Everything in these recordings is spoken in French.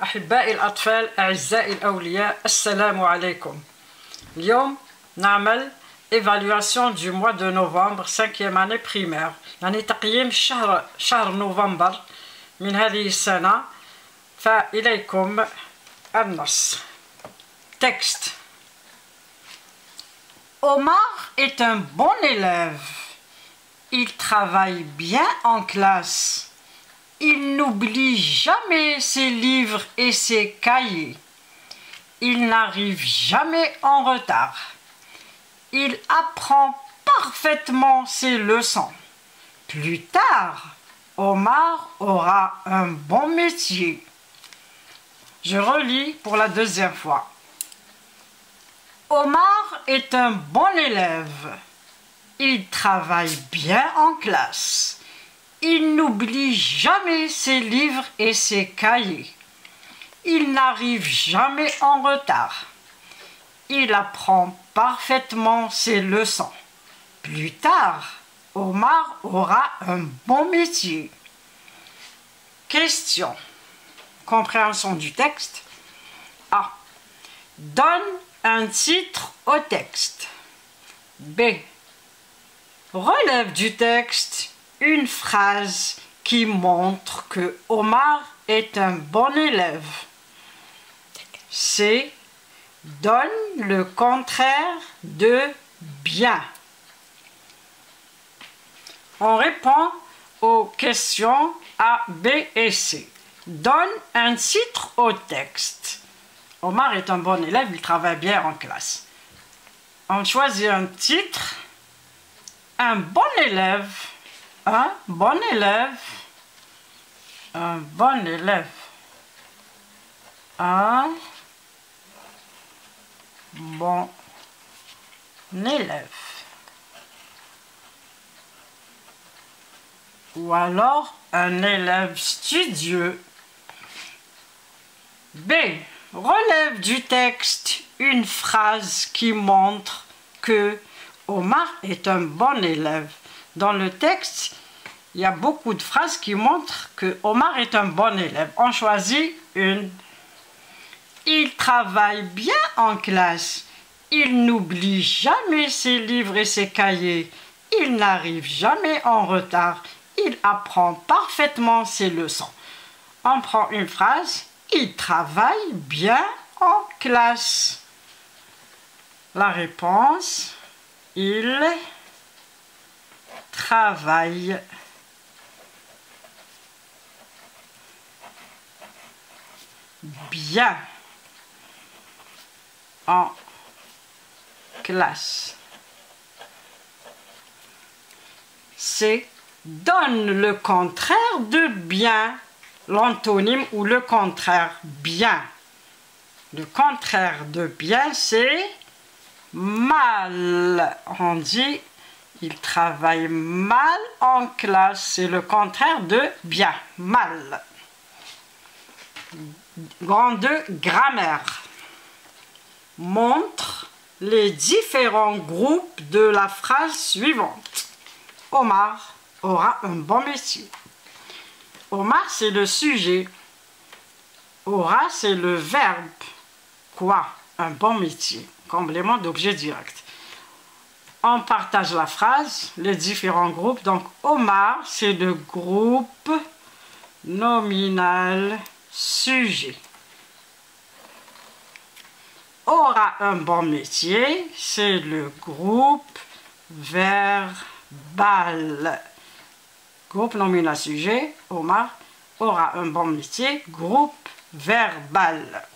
أحبائي الأطفال أعزائي الأولياء السلام عليكم. اليوم نعمل évaluation du mois de novembre 5e année primaire، يعني تقييم شهر نوفمبر من هذه السنة. فإليكم النص. Texte. Omar est un bon élève. Il travaille bien en classe. Il n'oublie jamais ses livres et ses cahiers. Il n'arrive jamais en retard. Il apprend parfaitement ses leçons. Plus tard, Omar aura un bon métier. Je relis pour la deuxième fois. Omar est un bon élève. Il travaille bien en classe. Il n'oublie jamais ses livres et ses cahiers. Il n'arrive jamais en retard. Il apprend parfaitement ses leçons. Plus tard, Omar aura un bon métier. Question. Compréhension du texte. A. Donne un titre au texte. B. Relève du texte une phrase qui montre que Omar est un bon élève. C. Donne le contraire de bien. On répond aux questions A, B et C. Donne un titre au texte. Omar est un bon élève, il travaille bien en classe. On choisit un titre. Un bon élève. Un bon élève. Un bon élève. Un bon élève. Ou alors un élève studieux. B. Relève du texte une phrase qui montre que Omar est un bon élève. Dans le texte, il y a beaucoup de phrases qui montrent que Omar est un bon élève. On choisit une. Il travaille bien en classe. Il n'oublie jamais ses livres et ses cahiers. Il n'arrive jamais en retard. Il apprend parfaitement ses leçons. On prend une phrase. Il travaille bien en classe. La réponse, il travaille bien en classe. C'est donne le contraire de bien, l'antonyme ou le contraire bien. Le contraire de bien, c'est mal. On dit il travaille mal en classe. C'est le contraire de bien. Mal. Grand 2, grammaire. Montre les différents groupes de la phrase suivante. Omar aura un bon métier. Omar, c'est le sujet. Aura, c'est le verbe. Quoi? Un bon métier. Complément d'objet direct. On partage la phrase, les différents groupes. Donc, Omar, c'est le groupe nominal sujet. Aura un bon métier, c'est le groupe verbal. Groupe nominal sujet, Omar aura un bon métier, groupe verbal.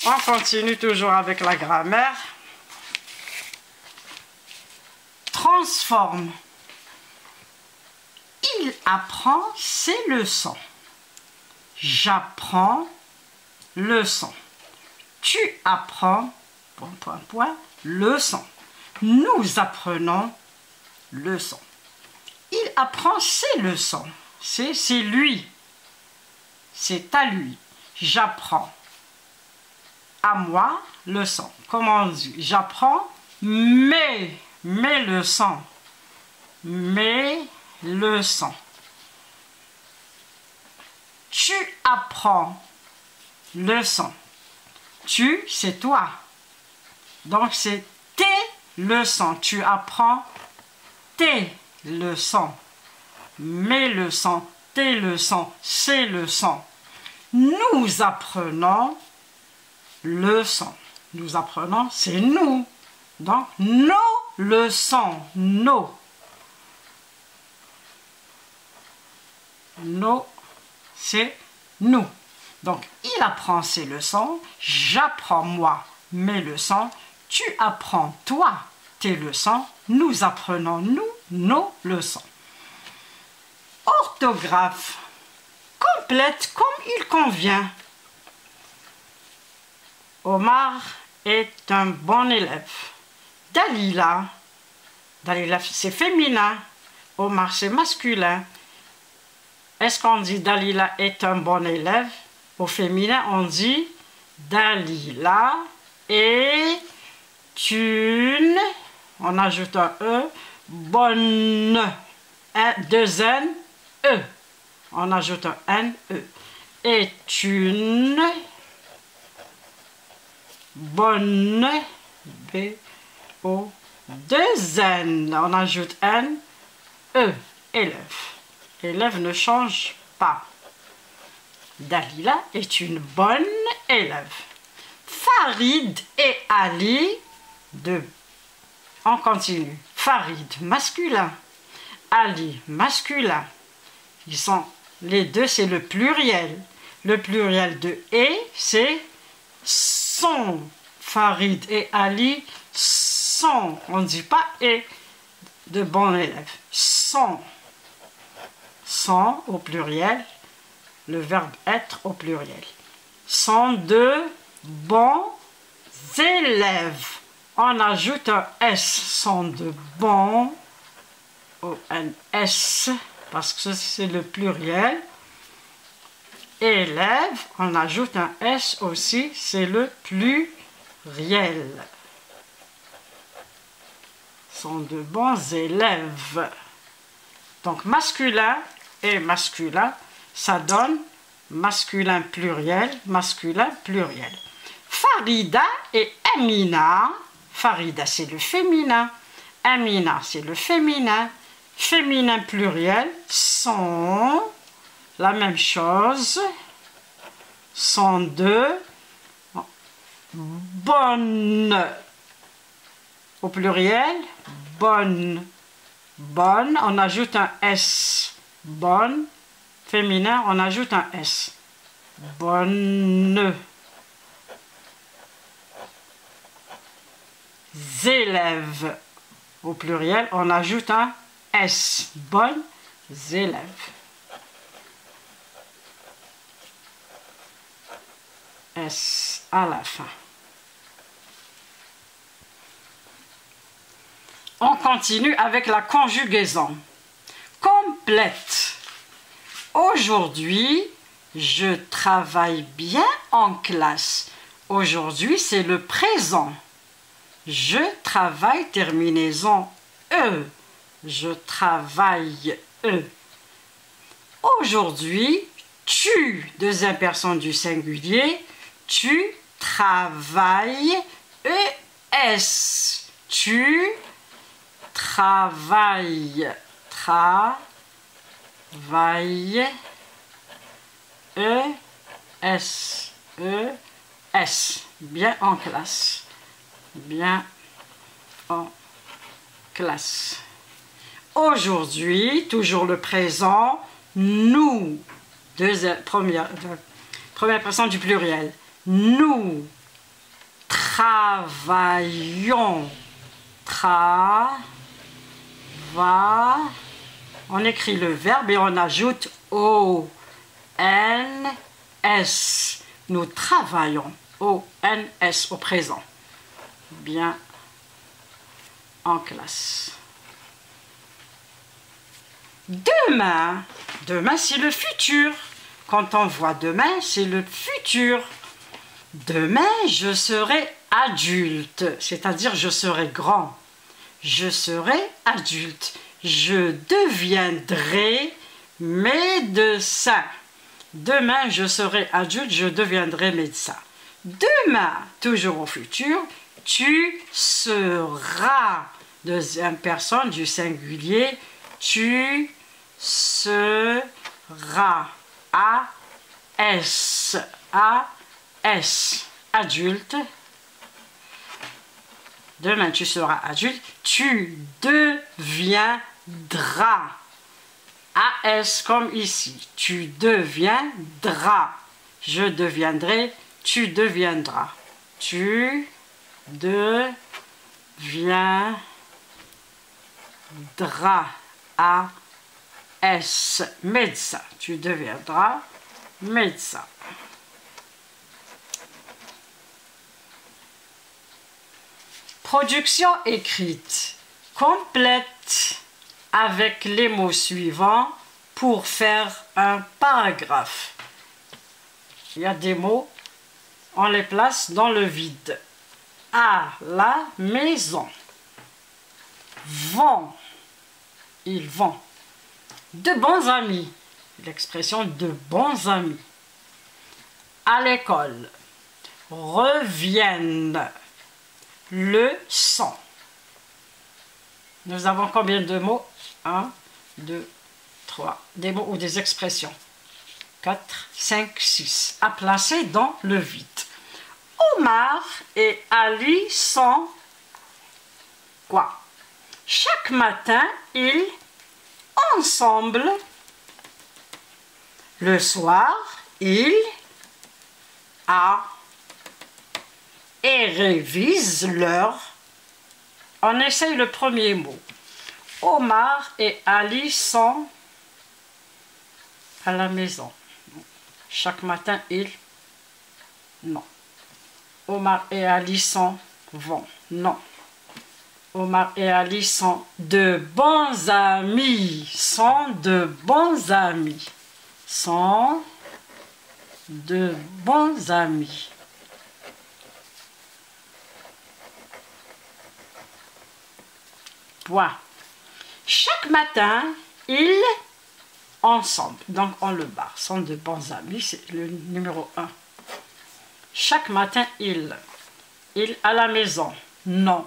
On continue toujours avec la grammaire. Transforme. Il apprend ses leçons. J'apprends leçon. Tu apprends, leçon. Nous apprenons leçon. Il apprend ses leçons. C'est lui. C'est à lui. J'apprends. À moi, leçon. Comment on dit? J'apprends mes leçons. Mes leçons. Tu apprends leçons. Tu, c'est toi. Donc c'est tes leçons. Tu apprends tes leçons. Mes leçons, tes leçons, ses leçons. Nous apprenons leçons. Nous apprenons, c'est nous. Donc nos leçons, nos. Nos, c'est nous. Donc, il apprend ses leçons, j'apprends moi mes leçons, tu apprends toi tes leçons, nous apprenons nous nos leçons. Orthographe, complète comme il convient. Omar est un bon élève. Dalila, Dalila c'est féminin, Omar c'est masculin. Est-ce qu'on dit Dalila est un bon élève? Au féminin, on dit Dalila est une, on ajoute un E, bonne, deux N, E. On ajoute un N, E. Est une bonne, B, O, deux N. On ajoute N, E, élève. L'élève ne change pas. Dalila est une bonne élève. Farid et Ali, on continue. Farid, masculin. Ali, masculin. Ils sont, les deux, c'est le pluriel. Le pluriel de « et », c'est « sont ». Farid et Ali sont. On ne dit pas « et » de bons élèves. Sont. Sont au pluriel, le verbe être au pluriel. Sont de bons élèves. On ajoute un S. Sont de bons, O-N-S, parce que c'est le pluriel. Élèves, on ajoute un S aussi, c'est le pluriel. Sont de bons élèves. Donc masculin et masculin, ça donne masculin pluriel, masculin pluriel. Farida et Amina, Farida c'est le féminin, Amina c'est le féminin, féminin pluriel, sont la même chose, sont de bonnes, au pluriel, bonne. Bonne, on ajoute un S. Bonne, féminin, on ajoute un S. Bonne. Élèves, au pluriel, on ajoute un S. Bonnes élèves. S à la fin. On continue avec la conjugaison. Complète. Aujourd'hui, je travaille bien en classe. Aujourd'hui, c'est le présent. Je travaille, terminaison E. Je travaille E. Aujourd'hui, tu, deuxième personne du singulier, tu travailles, ES. Tu travailles, travaille, ES, ES, bien en classe, bien en classe. Aujourd'hui, toujours le présent, nous, première personne du pluriel, nous travaillons, on écrit le verbe et on ajoute O-N-S. Nous travaillons, O-N-S au présent. Bien en classe. Demain, demain c'est le futur. Quand on voit demain, c'est le futur. Demain, je serai adulte, c'est-à-dire je serai grand. Je serai adulte. Je deviendrai médecin. Demain, je serai adulte, je deviendrai médecin. Demain, toujours au futur, tu seras, deuxième personne du singulier, tu seras, A-S, A-S, adulte. Demain, tu seras adulte, tu deviendras, A-S comme ici, tu deviendras, je deviendrai, tu deviendras, tu deviendras, A-S, médecin, tu deviendras médecin. Production écrite. Complète avec les mots suivants pour faire un paragraphe. Il y a des mots, on les place dans le vide. À la maison. Vont. Ils vont. De bons amis. L'expression de bons amis. À l'école. Reviennent. Leçon. Nous avons combien de mots? 1, 2, 3. Des mots ou des expressions. 4, 5, 6. À placer dans le vide. Omar et Ali sont quoi? Chaque matin, ils ensemble. Le soir, ils et révisent leur. On essaye le premier mot. Omar et Ali sont à la maison. Chaque matin, ils. Non. Omar et Ali vont. Non. Omar et Ali sont de bons amis. Sont de bons amis. Sont de bons amis. Point. Chaque matin, ils ensemble. Donc on le barre. Sont de bons amis. C'est le numéro 1. Chaque matin, ils à la maison. Non.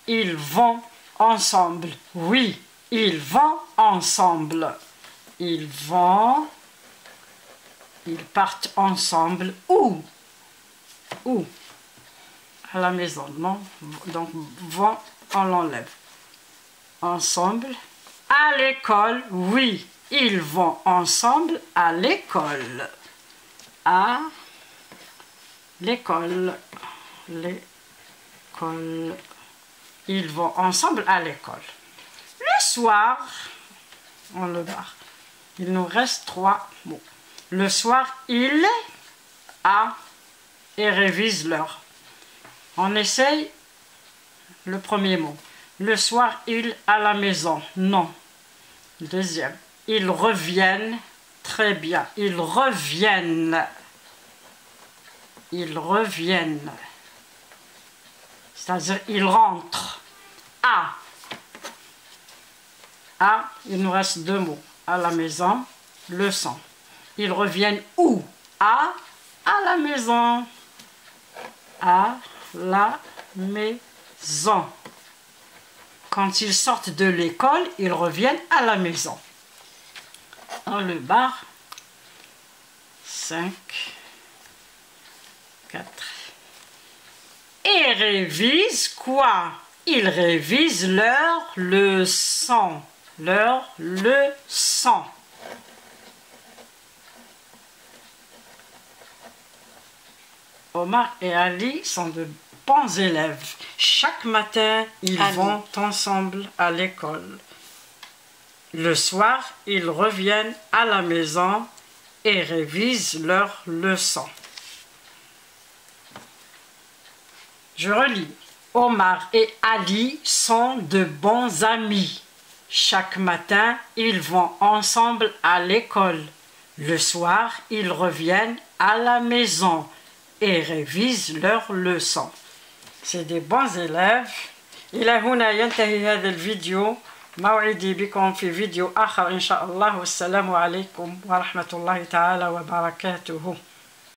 Ils vont ensemble. Oui. Ils vont ensemble. Ils vont. Ils partent ensemble. Où? Où? À la maison. Non. Donc vont, on l'enlève. Ensemble. À l'école. Oui. Ils vont ensemble à l'école. À l'école. L'école. Ils vont ensemble à l'école. Le soir, on le barre. Il nous reste 3 mots. Le soir, ils et révisent leur. On essaye le premier mot. Le soir, ils à la maison. Non. Deuxième. Ils reviennent. Très bien. Ils reviennent. Ils reviennent. C'est-à-dire, ils rentrent. Il nous reste 2 mots. À la maison, leçon. Ils reviennent où? À la maison. À la maison. Quand ils sortent de l'école, ils reviennent à la maison. On le barre. 5, 4. Et révisent quoi? Ils révisent leur leçon. Leur leçon. Omar et Ali sont de bons élèves. Chaque matin, ils vont ensemble à l'école. Le soir, ils reviennent à la maison et révisent leurs leçons. Je relis. Omar et Ali sont de bons amis. Chaque matin, ils vont ensemble à l'école. Le soir, ils reviennent à la maison et révisent leurs leçons. C'est des bons élèves. إلى هنا ينتهي هذا الفيديو موعدي بكم في فيديو آخر إن شاء الله. والسلام عليكم ورحمة الله تعالى وبركاته.